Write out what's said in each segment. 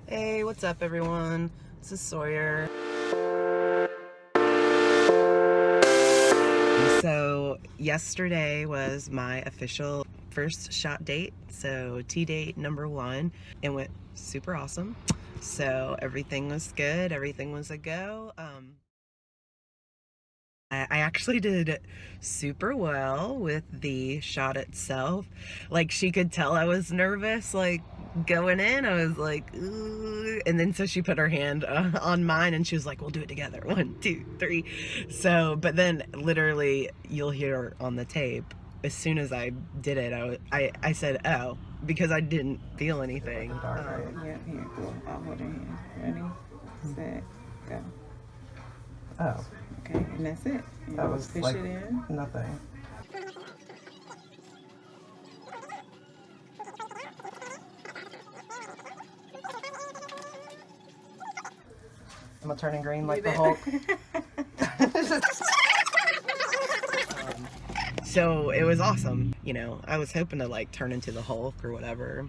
Hey, what's up everyone? This is Sawyer. So yesterday was my official first shot date, so T date number 1. It went super awesome. So everything was good, everything was a go. I actually did super well with the shot itself. Like, she could tell I was nervous, like, going in. I was like, ooh. And then so she put her hand on mine and she was like, we'll do it together. 1, 2, 3. So, but then literally you'll hear on the tape, as soon as I did it, I said, oh, because I didn't feel anything. Yeah, here, cool. I'll hold your hand. Ready, set, go. Oh. Okay, and that's it. And That was push like it in. nothing. Am I turning green like the Hulk? So it was awesome. You know, I was hoping to like turn into the Hulk or whatever.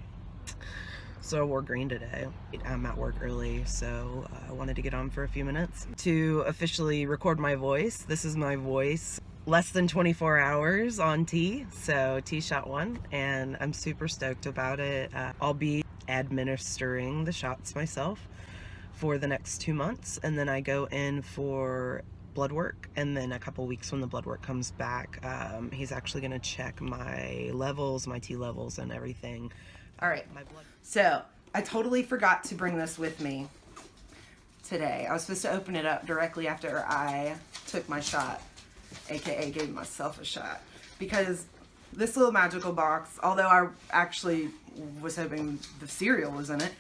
So I wore green today. I'm at work early, so I wanted to get on for a few minutes to officially record my voice. This is my voice. Less than 24 hours on T, so T shot 1, and I'm super stoked about it. I'll be administering the shots myself for the next 2 months, and then I go in for blood work, and then a couple weeks when the blood work comes back, he's actually gonna check my levels, my T levels and everything. All right, so I totally forgot to bring this with me today. I was supposed to open it up directly after I took my shot, aka gave myself a shot, because this little magical box, although I actually was hoping the cereal was in it,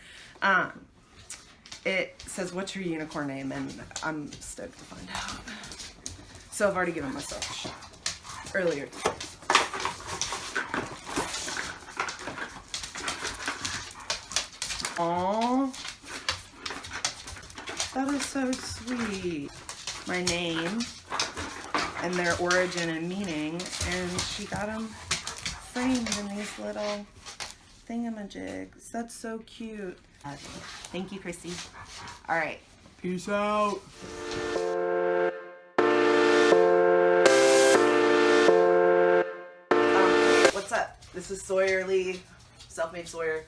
it says, what's your unicorn name? And I'm stoked to find out. So I've already given myself a shot earlier today. Aww, that is so sweet. My name and their origin and meaning, and she got them framed in these little thingamajigs. That's so cute. Thank you, Chrissy. All right, peace out. What's up? This is Sawyer Lee, self-made Sawyer.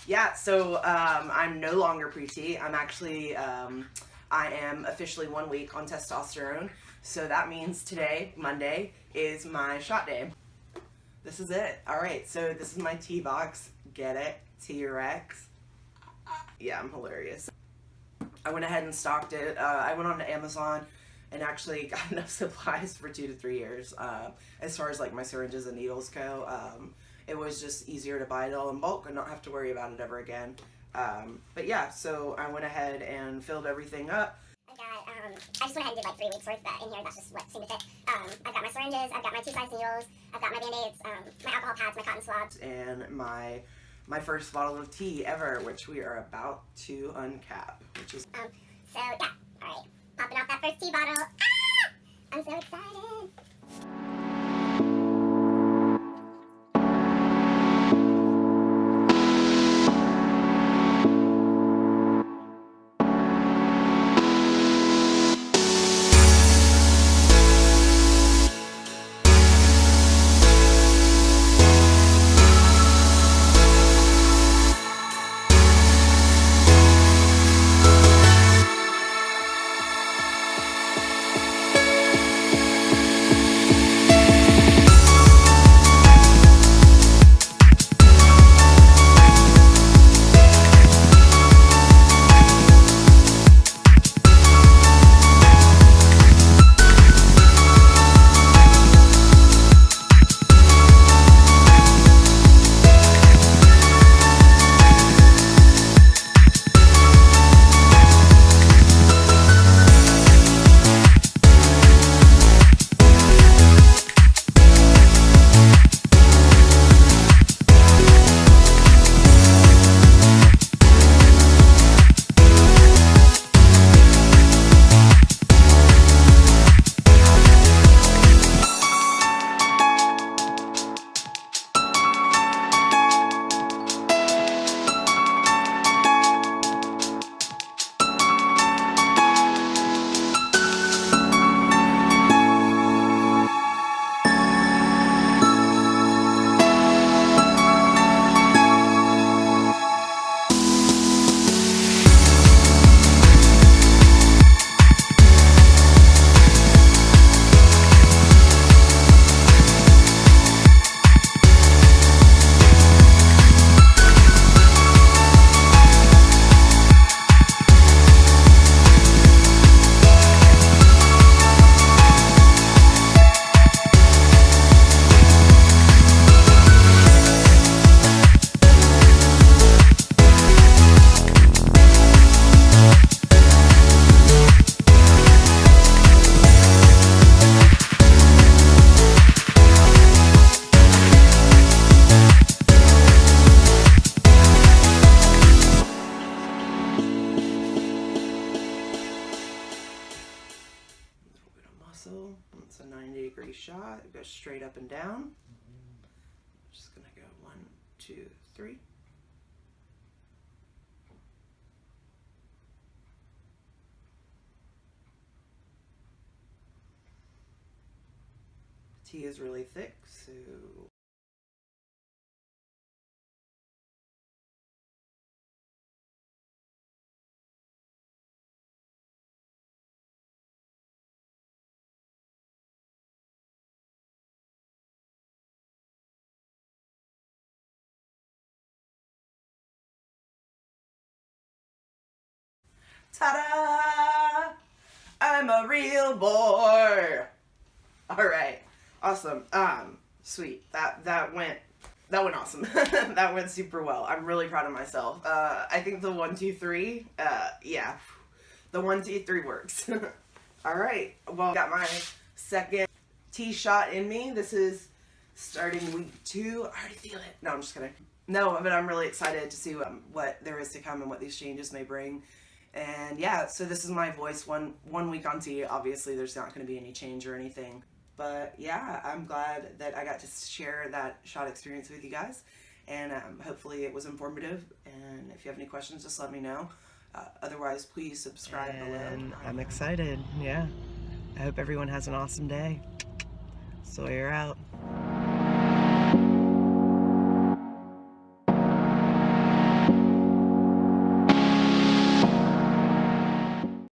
Yeah, so I'm no longer pre-T. I'm actually, I am officially 1 week on testosterone. So that means today, Monday, is my shot day. This is it. All right, so this is my T box. Get it? T-Rex. Yeah, I'm hilarious. I went ahead and stocked it. I went on to Amazon and actually got enough supplies for 2 to 3 years. As far as like my syringes and needles go, it was just easier to buy it all in bulk and not have to worry about it ever again. But yeah, so I went ahead and filled everything up. I just went ahead and did like 3 weeks worth, but in here that's just what seemed to fit. I've got my syringes, I've got my 2-size needles, I've got my Band-Aids, my alcohol pads, my cotton swabs. And my first bottle of tea ever, which we are about to uncap, which is... So yeah, alright, popping off that first tea bottle. Ah! I'm so excited. T shot. It goes straight up and down. Just gonna go 1, 2, 3. T is really thick, so ta-da! I'm a real boy. All right, awesome. Sweet. That went awesome. That went super well. I'm really proud of myself. I think the 1, 2, 3. Yeah, the 1, 2, 3 works. All right. Well, got my second T shot in me. This is starting week 2. I already feel it. No, I'm just kidding. No, but I'm really excited to see what there is to come and what these changes may bring. And yeah, so this is my voice one week on T. Obviously, there's not going to be any change or anything. But yeah, I'm glad that I got to share that shot experience with you guys. And hopefully it was informative. And if you have any questions, just let me know. Otherwise, please subscribe below. I'm excited. Yeah. I hope everyone has an awesome day. Sawyer out.